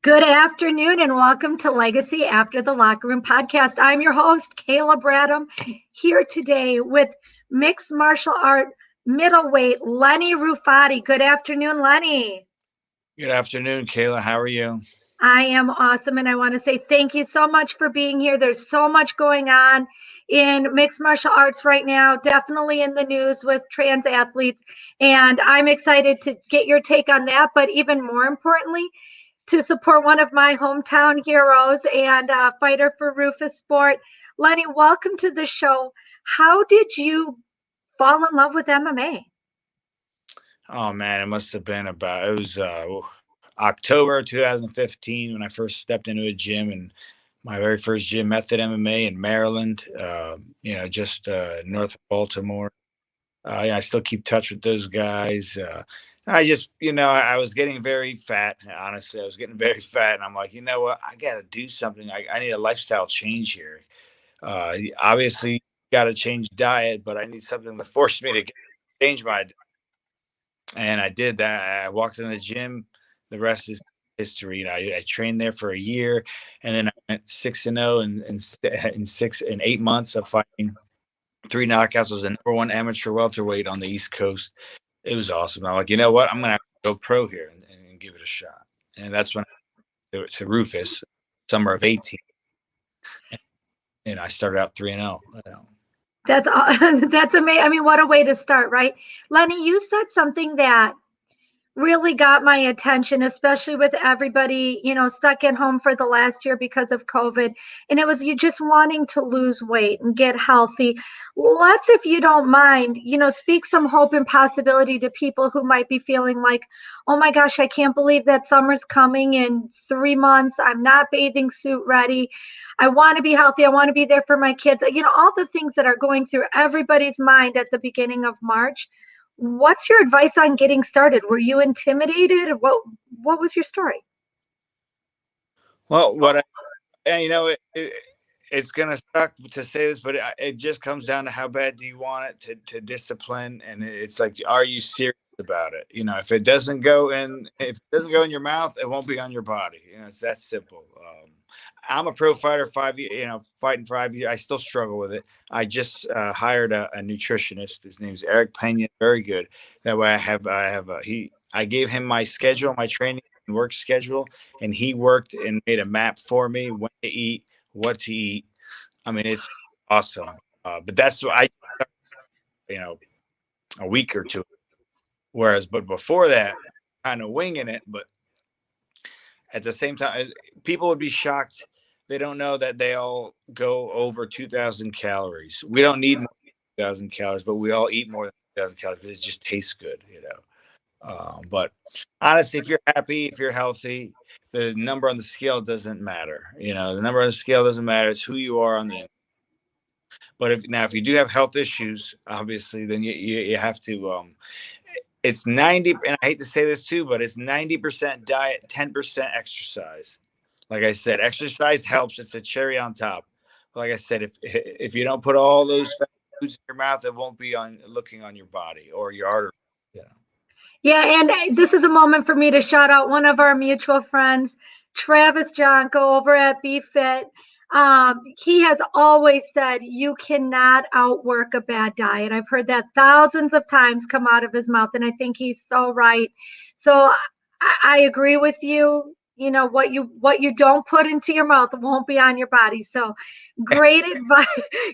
Good afternoon and welcome to Legacy After the Locker Room podcast. I'm your host, Kayla Bradham, here today with mixed martial art middleweight Lenny Rufati. Good afternoon, Lenny. Good afternoon, Kayla. How are you? I am awesome, and I want to say thank you so much for being here. There's so much going on in mixed martial arts right now, definitely in the news with trans athletes, and I'm excited to get your take on that, but even more importantly, to support one of my hometown heroes and fighter for Roufussport. Lenny, welcome to the show. How did you fall in love with MMA? Oh man, it was October 2015 when I first stepped into a gym, and my very first gym, Method MMA in Maryland, just north of Baltimore. I still keep touch with those guys. I was getting very fat. Honestly, I was getting very fat, and I'm like, you know what? I got to do something. I need a lifestyle change here. Obviously, got to change diet, but I need something to force me to change my. And I did that. I walked in the gym. The rest is history. I trained there for a year, and then I went 6-0 in 8 months of fighting. 3 knockouts. I was the #1 amateur welterweight on the East Coast. It was awesome. I'm like, you know what? I'm gonna have to go pro here and give it a shot. And that's when I went to Rufus, summer of 18, and I started out 3-0. That's that's amazing. I mean, what a way to start, right? Lenny, you said something that really got my attention, especially with everybody, stuck at home for the last year because of COVID. And it was you just wanting to lose weight and get healthy. Let's, if you don't mind, speak some hope and possibility to people who might be feeling like, oh my gosh, I can't believe that summer's coming in 3 months. I'm not bathing suit ready. I want to be healthy. I want to be there for my kids. All the things that are going through everybody's mind at the beginning of March. What's your advice on getting started? Were you intimidated? What was your story? Well, it's gonna suck to say this, but it just comes down to how bad do you want it to discipline, and it's like, are you serious about it? If it doesn't go in, your mouth, it won't be on your body. It's that simple. I'm a pro fighter, 5 years, fighting 5 years. I still struggle with it. I just hired a nutritionist. His name's Eric Pena. Very good. That way I gave him my schedule, my training and work schedule, and he worked and made a map for me when to eat, what to eat. I mean, it's awesome. But that's what a week or two. But before that, kind of winging it. But at the same time, people would be shocked. They don't know that they all go over 2,000 calories. We don't need more than 2,000 calories, but we all eat more than 2,000 calories because it just tastes good. But honestly, if you're happy, if you're healthy, the number on the scale doesn't matter. The number on the scale doesn't matter. It's who you are on the end. But if you do have health issues, obviously, then you have to. It's 90, and I hate to say this too, but it's 90% diet, 10% exercise. Like I said, exercise helps. It's a cherry on top. Like I said, if you don't put all those foods in your mouth, it won't be looking on your body or your artery. Yeah, and this is a moment for me to shout out one of our mutual friends, Travis Jonko over at BFit. He has always said you cannot outwork a bad diet. I've heard that thousands of times come out of his mouth, and I think he's so right. So I agree with you. What you don't put into your mouth won't be on your body. So great advice.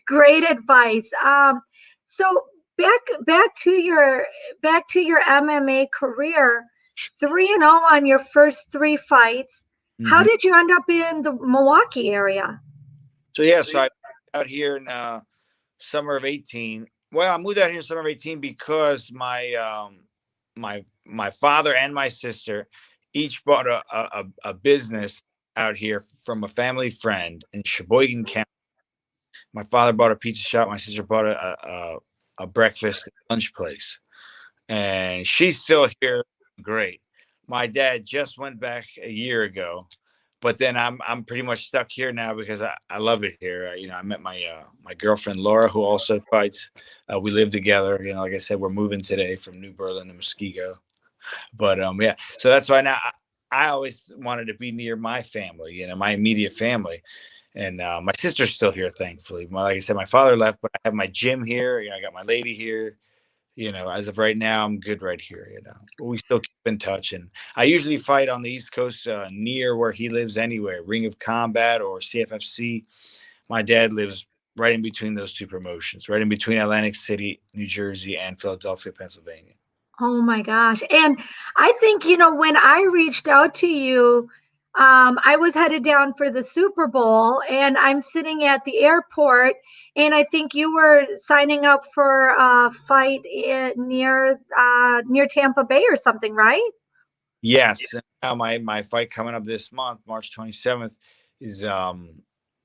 Great advice. So back to your MMA career, 3-0 on your first three fights. Mm-hmm. How did you end up in the Milwaukee area? So I out here in summer of 18. Well, I moved out here in summer of 18 because my father and my sister each bought a business out here from a family friend in Sheboygan County. My father bought a pizza shop. My sister bought a breakfast lunch place, and she's still here. Great. My dad just went back a year ago, but then I'm pretty much stuck here now because I love it here. I met my girlfriend Laura, who also fights. We live together. Like I said, we're moving today from New Berlin to Muskego. But so that's why now I always wanted to be near my family, my immediate family. And my sister's still here, thankfully. Like I said, my father left, but I have my gym here. I got my lady here. As of right now, I'm good right here. But we still keep in touch. And I usually fight on the East Coast near where he lives anywhere, Ring of Combat or CFFC. My dad lives right in between those two promotions, right in between Atlantic City, New Jersey, and Philadelphia, Pennsylvania. Oh my gosh. And I think, when I reached out to you, I was headed down for the Super Bowl and I'm sitting at the airport. And I think you were signing up for a fight near Tampa Bay or something, right? Yes. Now my fight coming up this month, March 27th, is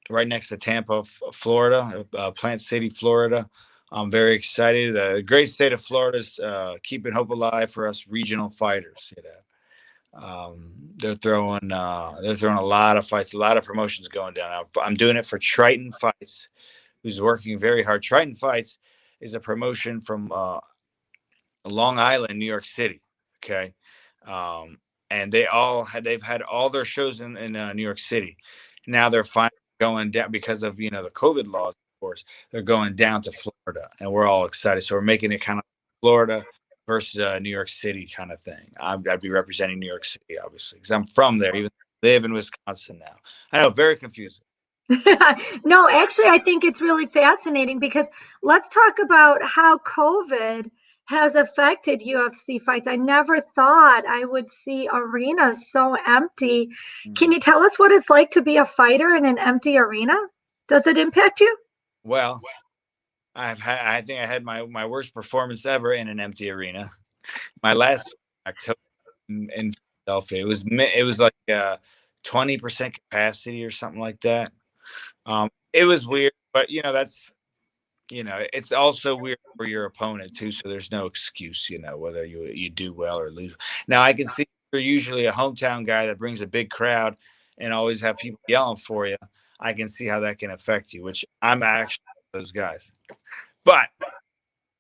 right next to Tampa, Florida, Plant City, Florida. I'm very excited. The great state of Florida is keeping hope alive for us regional fighters. They're throwing a lot of fights, a lot of promotions going down. I'm doing it for Triton Fights, who's working very hard. Triton Fights is a promotion from Long Island, New York City. Okay. And they've had all their shows in New York City. Now they're finally going down because of, the COVID laws, of course. They're going down to Florida and we're all excited. So we're making it kind of Florida versus New York City kind of thing. I'd be representing New York City, obviously, because I'm from there, even though I live in Wisconsin now. I know, very confusing. No, actually, I think it's really fascinating because let's talk about how COVID has affected UFC fights. I never thought I would see arenas so empty. Can you tell us what it's like to be a fighter in an empty arena? Does it impact you? Well, I think I had my worst performance ever in an empty arena. My last October in Philadelphia, it was like 20% capacity or something like that. It was weird, but it's also weird for your opponent too. So there's no excuse, whether you do well or lose. Now I can see you're usually a hometown guy that brings a big crowd and always have people yelling for you. I can see how that can affect you, which I'm actually those guys. But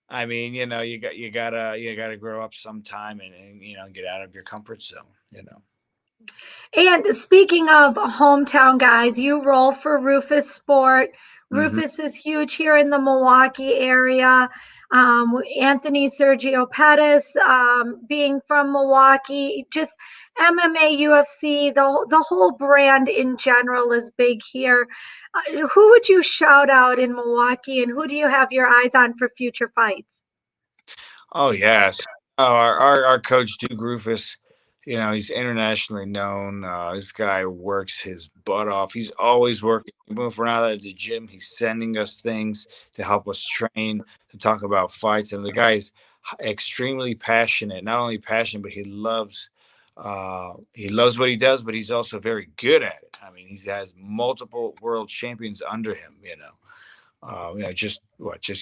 I mean, you gotta grow up sometime and get out of your comfort zone. And speaking of hometown guys, you roll for Roufussport. Mm-hmm. Rufus is huge here in the Milwaukee area. Anthony Sergio Pettis, being from Milwaukee, just MMA, UFC, the whole brand in general is big here. Who would you shout out in Milwaukee, and who do you have your eyes on for future fights? Oh yes. Oh, our coach Duke Rufus, he's internationally known. This guy works his butt off. He's always working. Even if we're not at the gym, he's sending us things to help us train, to talk about fights. And the guy's extremely passionate. Not only passionate, but he loves what he does, but he's also very good at it. I mean, he has multiple world champions under him. Just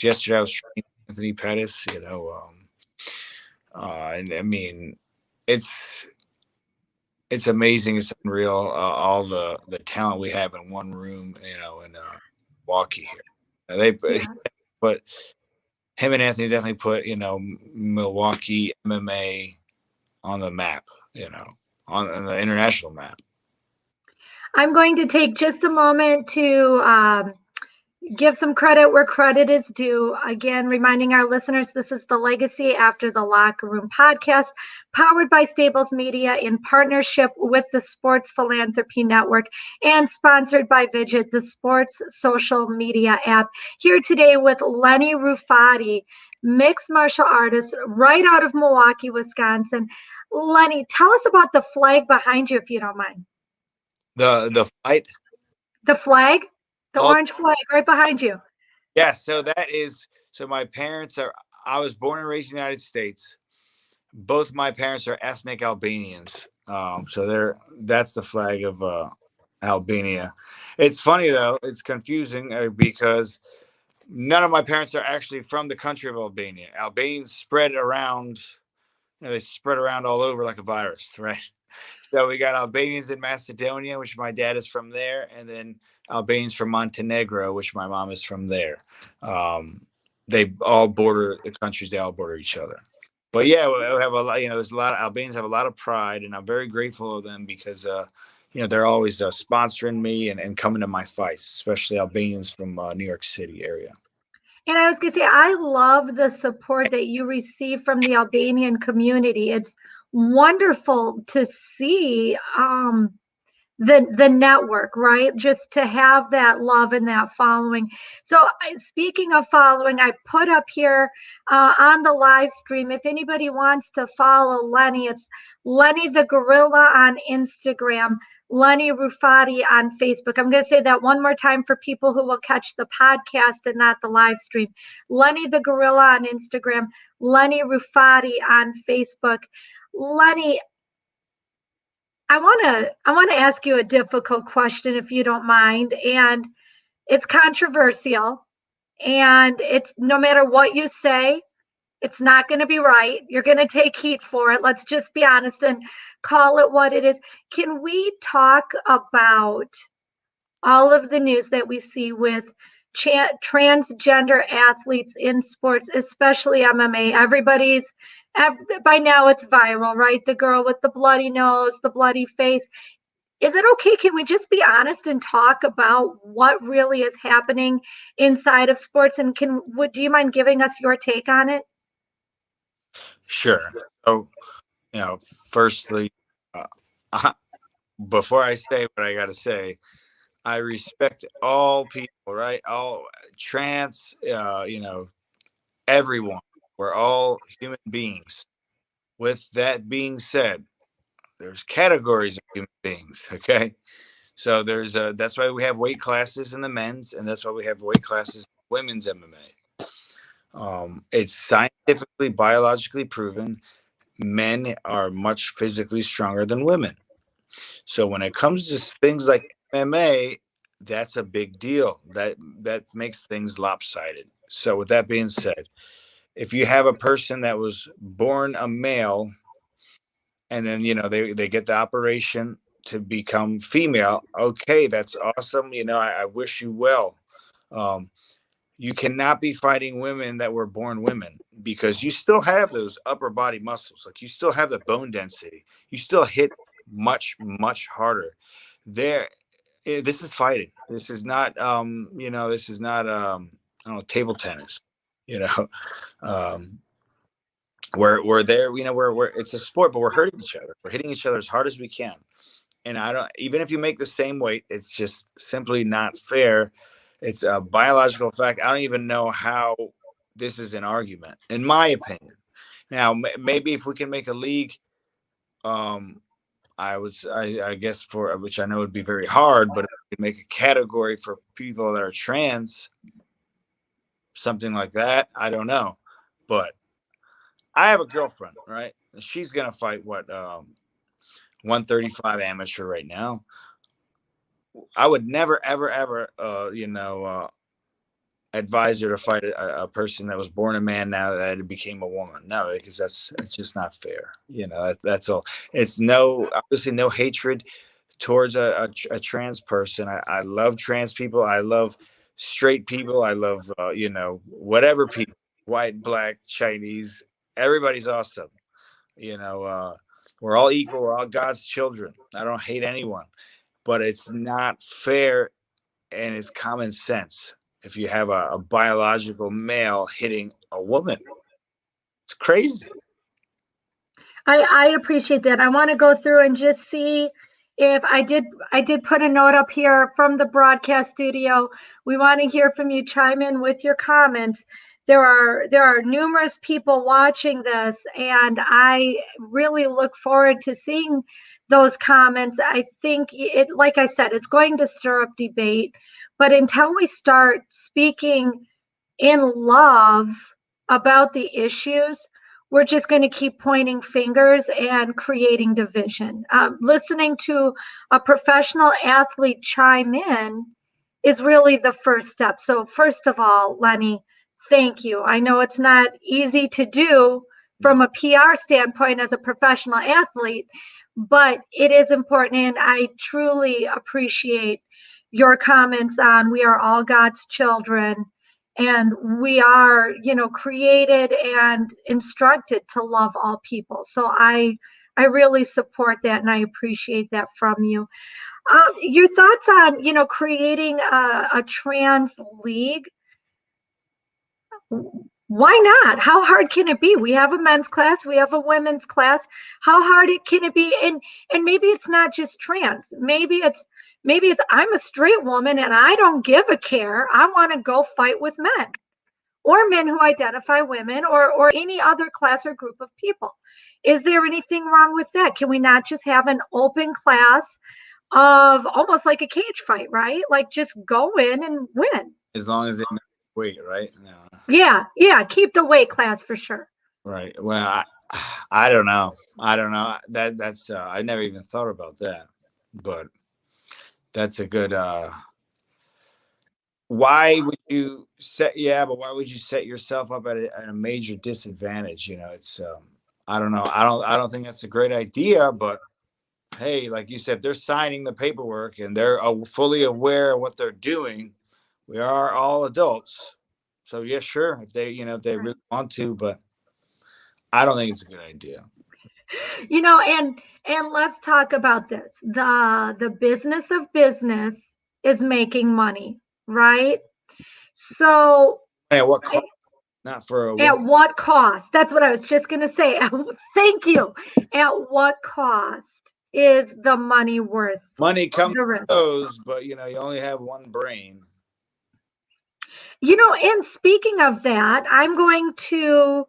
yesterday I was training Anthony Pettis. And I mean, it's it's amazing. It's unreal. All the talent we have in one room. In Milwaukee here. He Yeah. put him and Anthony definitely put Milwaukee MMA on the map. On the international map. I'm going to take just a moment to give some credit where credit is due. Again, reminding our listeners this is the Legacy After the Locker Room podcast, powered by Stables Media in partnership with the Sports Philanthropy Network and sponsored by Vidget, the sports social media app. Here today with Lenny Rufati, mixed martial artist right out of Milwaukee, Wisconsin. Lenny, tell us about the flag behind you, if you don't mind. The fight. The flag, the Oh orange flag right behind you. yeah. So my parents are. I was born and raised in the United States. Both my parents are ethnic Albanians. That's the flag of Albania. It's funny though. It's confusing because none of my parents are actually from the country of Albania. Albanians spread around. They spread around all over like a virus, right? So we got Albanians in Macedonia, which my dad is from there, and then Albanians from Montenegro, which my mom is from there. They all border the countries. They all border each other. But yeah, we have a lot. There's a lot of Albanians have a lot of pride, and I'm very grateful of them because they're always sponsoring me and coming to my fights, especially Albanians from New York City area. And I was going to say, I love the support that you receive from the Albanian community. It's wonderful to see the network, right? Just to have that love and that following. So speaking of following, I put up here on the live stream, if anybody wants to follow Lenny, it's Lenny the Gorilla on Instagram, Lenny Rufati on Facebook. I'm going to say that one more time for people who will catch the podcast and not the live stream. Lenny the Gorilla on Instagram, Lenny Rufati on Facebook. Lenny, I want to ask you a difficult question if you don't mind, and it's controversial, and it's no matter what you say, it's not going to be right. You're going to take heat for it. Let's just be honest and call it what it is. Can we talk about all of the news that we see with transgender athletes in sports, especially MMA? By now it's viral, right? The girl with the bloody nose, the bloody face. Is it okay? Can we just be honest and talk about what really is happening inside of sports? And do you mind giving us your take on it? Sure. So, firstly, uh, before I say what I got to say, I respect all people, right? All trans, everyone. We're all human beings. With that being said, there's categories of human beings. Okay, so that's why we have weight classes in the men's, and that's why we have weight classes in women's MMA. It's scientifically, biologically proven men are much physically stronger than women. So when it comes to things like MMA, that's a big deal. That makes things lopsided. So with that being said, if you have a person that was born a male and then they get the operation to become female, okay, that's awesome. I wish you well. Um, you cannot be fighting women that were born women because you still have those upper body muscles. Like you still have the bone density. You still hit much, much harder. This is fighting. This is not, I don't know, table tennis, you know, um, we're there, we're it's a sport, but we're hurting each other. We're hitting each other as hard as we can. And I don't, even if you make the same weight, it's just simply not fair. It's a biological fact. I don't even know how this is an argument, in my opinion. Now, maybe if we can make a league, um, I guess for which I know would be very hard, but if we can make a category for people that are trans, something like that, I don't know. But I have a girlfriend, right? She's gonna fight 135 amateur right now. I would never, ever, ever, advise her to fight a person that was born a man now that it became a woman. No, because it's just not fair. That's all. It's obviously no hatred towards a trans person. I love trans people. I love straight people. I love, whatever people, white, black, Chinese, everybody's awesome. We're all equal. We're all God's children. I don't hate anyone, but it's not fair, and it's common sense. If you have a biological male hitting a woman, it's crazy. I appreciate that. I want to go through and just see if I did put a note up here from the broadcast studio. We want to hear from you. Chime in with your comments. There are numerous people watching this, and I really look forward to seeing those comments. I think like I said, it's going to stir up debate, but until we start speaking in love about the issues, we're just going to keep pointing fingers and creating division. Listening to a professional athlete chime in is really the first step. So, first of all, Lenny, thank you. I know it's not easy to do from a PR standpoint as a professional athlete, but it is important. And I truly appreciate your comments on we are all God's children And we are, created and instructed to love all people. So I really support that, and I appreciate that from you. Your thoughts on, creating a trans league? Why not? How hard can it be? We have a men's class, we have a women's class. How hard can it be? And maybe it's not just trans. Maybe it's I'm a straight woman and I don't give a care. I want to go fight with men or men who identify women or any other class or group of people. Is there anything wrong with that? Can we not just have an open class of almost like a cage fight, right? Like just go in and win. As long as they wait, right? No. Yeah, keep the weight class for sure. Right. Well, I don't know. I don't know. That's I never even thought about that. But that's a good why would you set but why would you set yourself up at a major disadvantage? It's I don't know. I don't think that's a great idea, but hey, like you said, they're signing the paperwork and they're fully aware of what they're doing. We are all adults. So yeah, sure, if they really want to, but I don't think it's a good idea. And let's talk about this. The business of business is making money, right? So At what cost? Not for a woman. at what cost? That's what I was just going to say. Thank you. At what cost is the money worth Money comes the and risk? goes, but you only have one brain. And speaking of that, I'm going to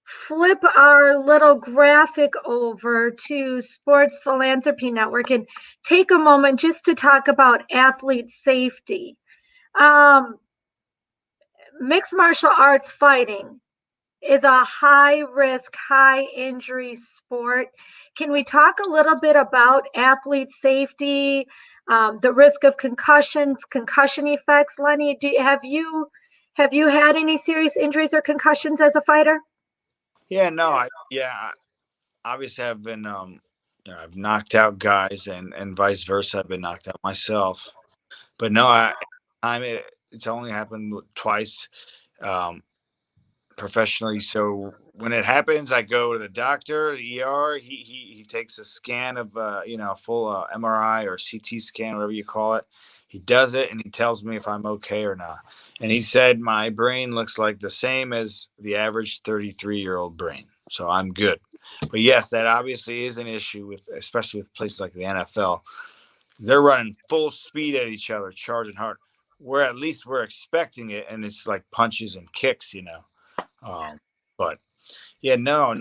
flip our little graphic over to Sports Philanthropy Network and take a moment just to talk about athlete safety. Um, Mixed martial arts fighting is a high risk, high injury sport. Can we talk a little bit about athlete safety, the risk of concussions, concussion effects? Lenny, have you had any serious injuries or concussions as a fighter? Yeah, no, obviously I've been I've knocked out guys and vice versa. I've been knocked out myself. But no, it's only happened twice um professionally. So when it happens, I go to the doctor, the ER. He takes a scan of a full MRI or CT scan, whatever you call it. He does it and he tells me if I'm okay or not. And he said my brain looks like the same as the average 33-year-old brain. So I'm good. But yes, that obviously is an issue especially with places like the NFL. They're running full speed at each other, charging hard. At least we're expecting it, and it's like punches and kicks. But yeah, no.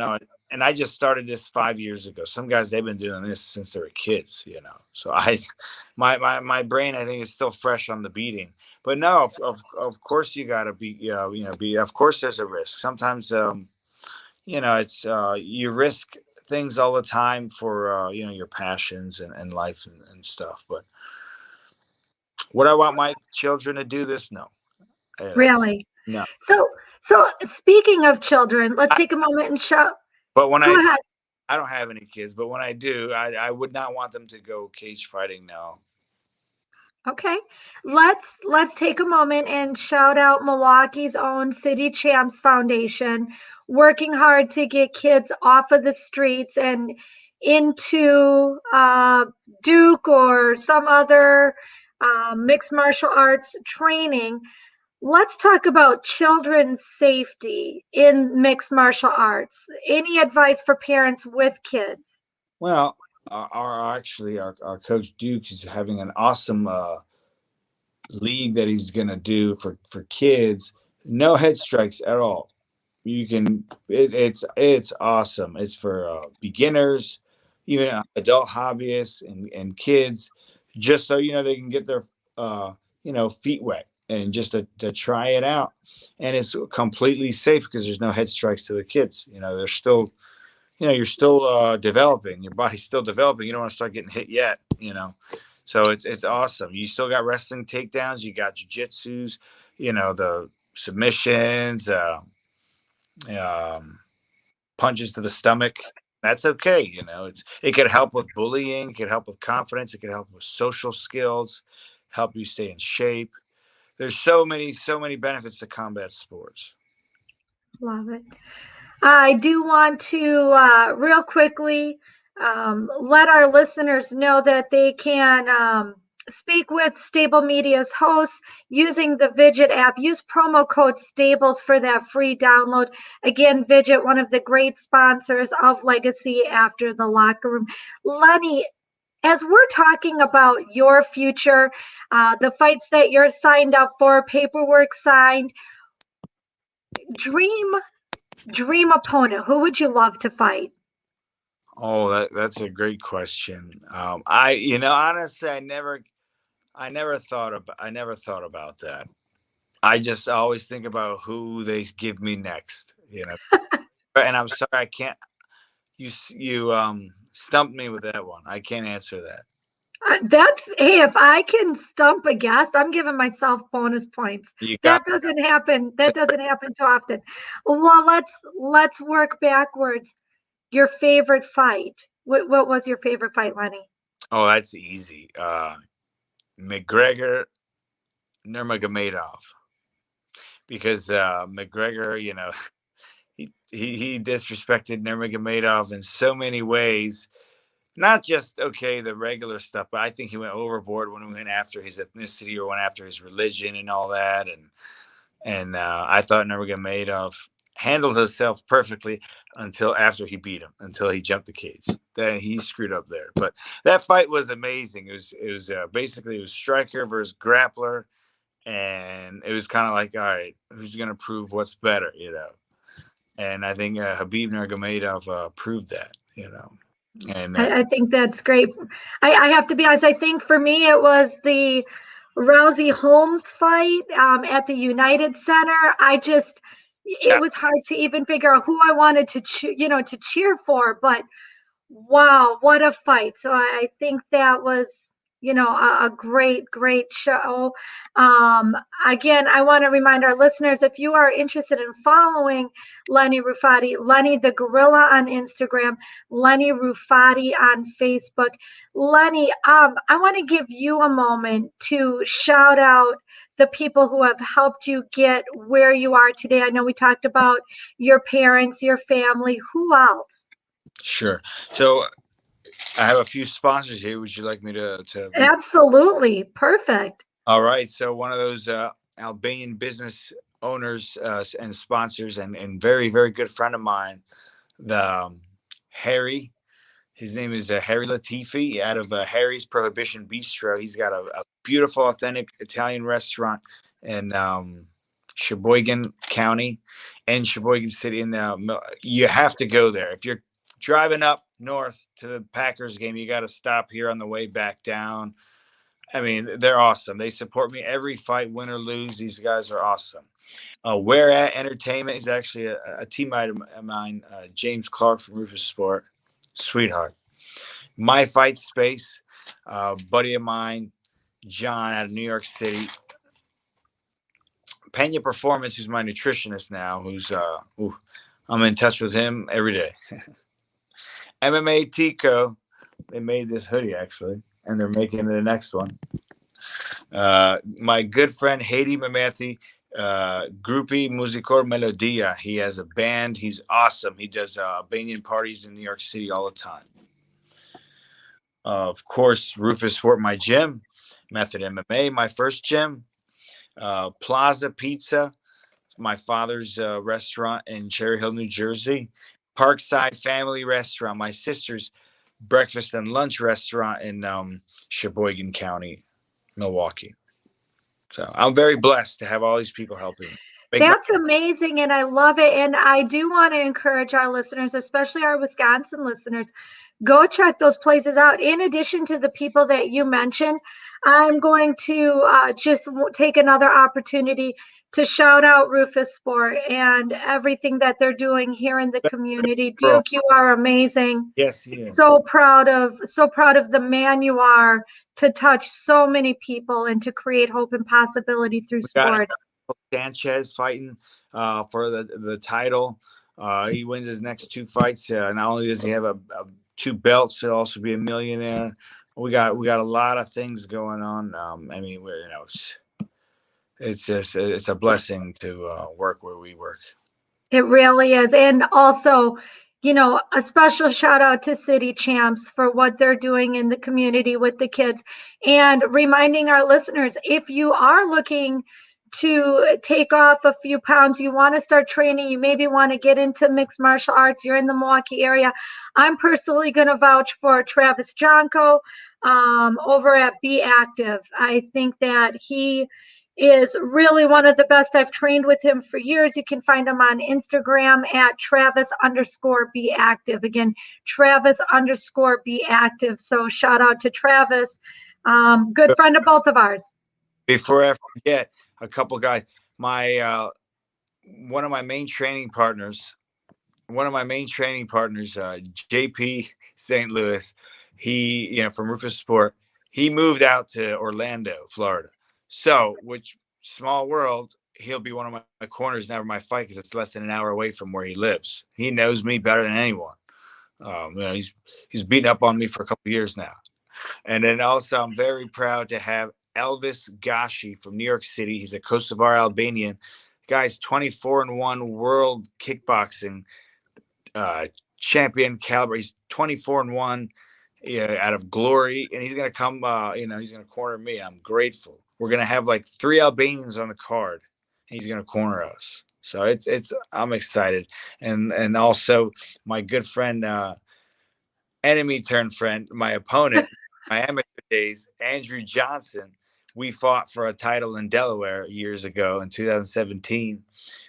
And I just started this 5 years ago. Some guys, they've been doing this since they were kids. So my brain, I think, is still fresh on the beating. But no, of course you got to of course there's a risk. Sometimes, it's you risk things all the time for, your passions and life and stuff. But would I want my children to do this? No. Really? No. So speaking of children, let's take a moment and show. But when Go ahead. I don't have any kids, but when I do, I would not want them to go cage fighting. No. Okay. Let's take a moment and shout out Milwaukee's own City Champs Foundation, working hard to get kids off of the streets and into Duke or some other mixed martial arts training. Let's talk about children's safety in mixed martial arts. Any advice for parents with kids? Well, our coach Duke is having an awesome league that he's gonna do for kids. No head strikes at all. You can it's awesome. It's for beginners, even adult hobbyists and kids, just so they can get their feet wet and just to try it out. And it's completely safe because there's no head strikes to the kids. They're still you're still developing. Your body's still developing. You don't want to start getting hit yet. So it's awesome. You still got wrestling takedowns. You got jujitsus. The submissions, punches to the stomach. That's okay. It could help with bullying. It could help with confidence. It could help with social skills. Help you stay in shape. there's so many benefits to combat sports. Love it. I do want to real quickly let our listeners know that they can speak with Stable Media's hosts using the Vidget app. Use promo code Stables for that free download. Again, Vidget, one of the great sponsors of Legacy After the Locker Room. Lenny, as we're talking about your future, the fights that you're signed up for, paperwork signed, dream opponent, who would you love to fight? Oh, that's a great question. Honestly, I never thought about that. I just always think about who they give me next, And I'm sorry, I can't. You stumped me with that one. I can't answer that. That's hey, if I can stump a guest, I'm giving myself bonus points. You got That doesn't happen. That doesn't happen too often. Well, let's work backwards. Your favorite fight. What was your favorite fight, Lenny? Oh, that's easy. McGregor Nurmagomedov, because McGregor, he disrespected Nurmagomedov in so many ways. Not just the regular stuff, but I think he went overboard when he went after his ethnicity or went after his religion and all that. And I thought Nurmagomedov handled himself perfectly until after he beat him, until he jumped the cage. Then he screwed up there. But that fight was amazing. It was basically it was striker versus grappler, and it was kind of like, all right, who's gonna prove what's better, And I think Khabib Nurmagomedov proved that, And I think that's great. I have to be honest. I think for me, it was the Rousey Holmes fight at the United Center. It yeah, was hard to even figure out who I wanted to cheer for. But wow, what a fight. So I think that was, a great show. Again, I want to remind our listeners, if you are interested in following Lenny Rufati, Lenny the Gorilla on Instagram, Lenny Rufati on Facebook. Lenny, I want to give you a moment to shout out the people who have helped you get where you are today. I know we talked about your parents, your family. Who else? sure. So I have a few sponsors here. Would you like me to read? Absolutely. Perfect. All right. So one of those Albanian business owners and sponsors, and very, very good friend of mine, the Harry. His name is Harry Latifi out of Harry's Prohibition Bistro. He's got a beautiful, authentic Italian restaurant in Sheboygan County and Sheboygan City. And you have to go there. If you're driving up north to the Packers game, you got to stop here on the way back down. I mean, they're awesome. They support me every fight, win or lose. These guys are awesome. Where At Entertainment is actually a teammate of mine, James Clark from Roufussport, sweetheart. My Fight Space, buddy of mine, John out of New York City. Pena Performance, who's my nutritionist now, I'm in touch with him every day. MMA Tico, they made this hoodie actually, and they're making the next one. My good friend Haiti Mamati, Grupi Musicor Melodia. He has a band. He's awesome. He does Albanian parties in New York City all the time. Of course, Roufussport, my gym. Method MMA, my first gym. Plaza Pizza, my father's restaurant in Cherry Hill, New Jersey. Parkside Family Restaurant, my sister's breakfast and lunch restaurant in Sheboygan County, Milwaukee. So I'm very blessed to have all these people helping me. That's amazing, and I love it. And I do want to encourage our listeners, especially our Wisconsin listeners, go check those places out. In addition to the people that you mentioned, I'm going to just take another opportunity to shout out Roufussport and everything that they're doing here in the community. Duke, you are amazing. Yes, yeah. So proud of the man you are to touch so many people and to create hope and possibility through sports. Sanchez fighting for the title. He wins his next two fights. Not only does he have two belts, he'll also be a millionaire. We got a lot of things going on. I mean, it's a blessing to work where we work. It really is. And also, a special shout out to City Champs for what they're doing in the community with the kids, and reminding our listeners, if you are looking to take off a few pounds, you want to start training, you maybe want to get into mixed martial arts, you're in the Milwaukee area, I'm personally going to vouch for Travis Jonko over at Be Active. I think that he is really one of the best. I've trained with him for years. You can find him on Instagram at Travis_Be Active. Again, Travis_Be Active. So shout out to Travis. Good friend of both of ours. Before I forget, a couple guys, my one of my main training partners, JP St. Louis, he, from Roufussport, he moved out to Orlando, Florida. So, which small world, he'll be one of my corners now for my fight because it's less than an hour away from where he lives. He knows me better than anyone. He's beaten up on me for a couple of years now. And then also, I'm very proud to have Elvis Gashi from New York City. He's a Kosovar Albanian. The guy's 24-1 world kickboxing champion caliber. He's 24-1 out of glory, and he's gonna come. He's gonna corner me. I'm grateful. We're gonna have like 3 Albanians on the card, and he's gonna corner us. So I'm excited, and also my good friend, enemy turned friend, my opponent, my amateur days, Andrew Johnson. We fought for a title in Delaware years ago in 2017.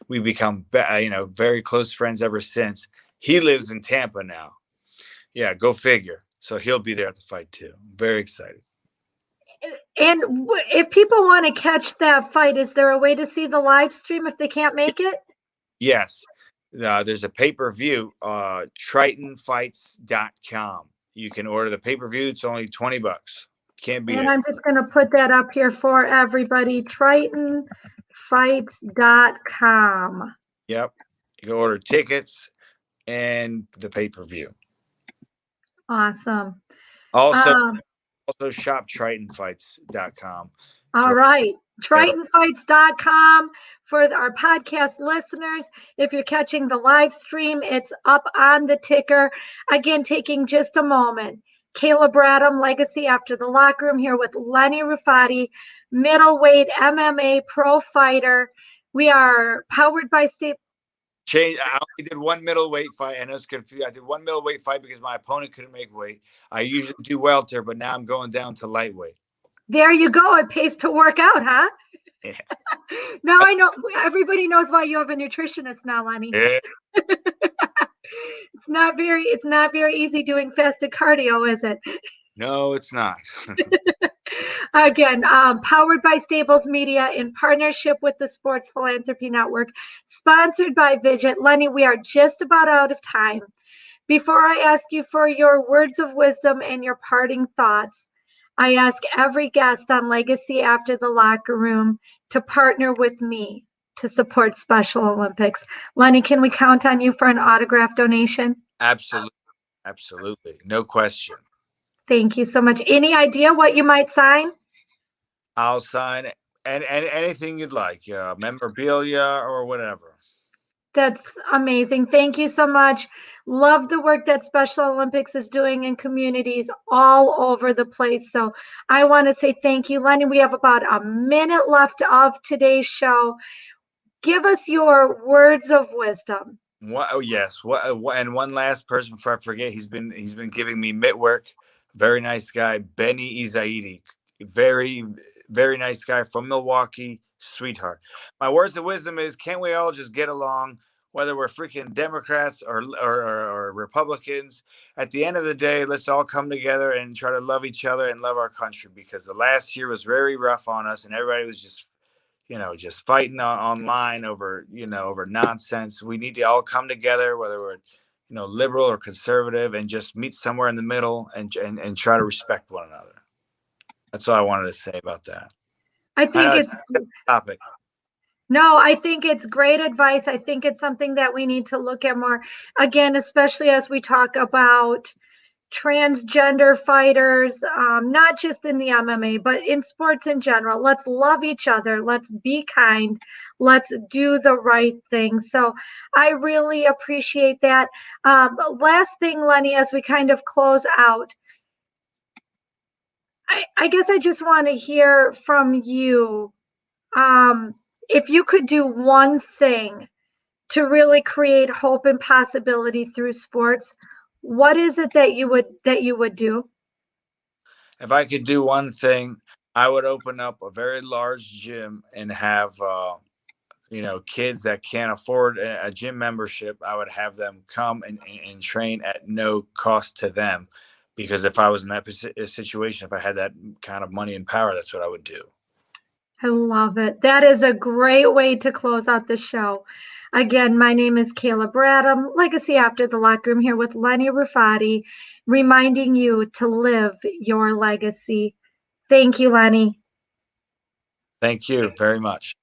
We become very close friends ever since. He lives in Tampa now. Yeah, go figure. So he'll be there at the fight too. I'm very excited. And if people want to catch that fight, is there a way to see the live stream if they can't make it? Yes. There's a pay-per-view, TritonFights.com. You can order the pay-per-view. It's only $20. Can't beat it. And I'm just going to put that up here for everybody. TritonFights.com. Yep. You can order tickets and the pay-per-view. Awesome. Also shop TritonFights.com. All right. TritonFights.com for our podcast listeners. If you're catching the live stream, it's up on the ticker. Again, taking just a moment. Caleb Bradham, Legacy After the Locker Room, here with Lenny Rufati, middleweight MMA pro fighter. We are powered by State. I only did one middleweight fight. I know it's confused. I did one middleweight fight because my opponent couldn't make weight. I usually do welter, but now I'm going down to lightweight. There you go. It pays to work out, huh? Yeah. Now I know everybody knows why you have a nutritionist now, Lenny. Yeah. It's not very easy doing fasted cardio, is it? No, it's not. Again, powered by Stables Media in partnership with the Sports Philanthropy Network, sponsored by Vidget. Lenny, we are just about out of time. Before I ask you for your words of wisdom and your parting thoughts, I ask every guest on Legacy After the Locker Room to partner with me to support Special Olympics. Lenny, can we count on you for an autograph donation? Absolutely. No question. Thank you so much. Any idea what you might sign? I'll sign and anything you'd like, memorabilia or whatever. That's amazing. Thank you so much. Love the work that Special Olympics is doing in communities all over the place. So I want to say thank you, Lenny. We have about a minute left of today's show. Give us your words of wisdom. Yes. And one last person before I forget, he's been giving me mitt work. Very nice guy, Benny Izaidi. Very, very nice guy from Milwaukee, sweetheart. My words of wisdom is, can't we all just get along, whether we're freaking Democrats or Republicans? At the end of the day, let's all come together and try to love each other and love our country, because the last year was very rough on us and everybody was just fighting online over nonsense. We need to all come together, whether we're, liberal or conservative, and just meet somewhere in the middle and try to respect one another. That's all I wanted to say about that. I think it's a topic. No, I think it's great advice. I think it's something that we need to look at more, again, especially as we talk about, transgender fighters, not just in the MMA, but in sports in general. Let's love each other. Let's be kind. Let's do the right thing. So I really appreciate that. Last thing, Lenny, as we kind of close out, I guess I just want to hear from you. If you could do one thing to really create hope and possibility through sports, what is it that you would do? If I could do one thing, I would open up a very large gym and have kids that can't afford a gym membership. I would have them come and train at no cost to them, because if I was in that situation, if I had that kind of money and power, that's what I would do. I love it. That is a great way to close out the show. Again, my name is Kayla Bradham, Legacy After the Locker Room, here with Lenny Rufati, reminding you to live your legacy. Thank you, Lenny. Thank you very much.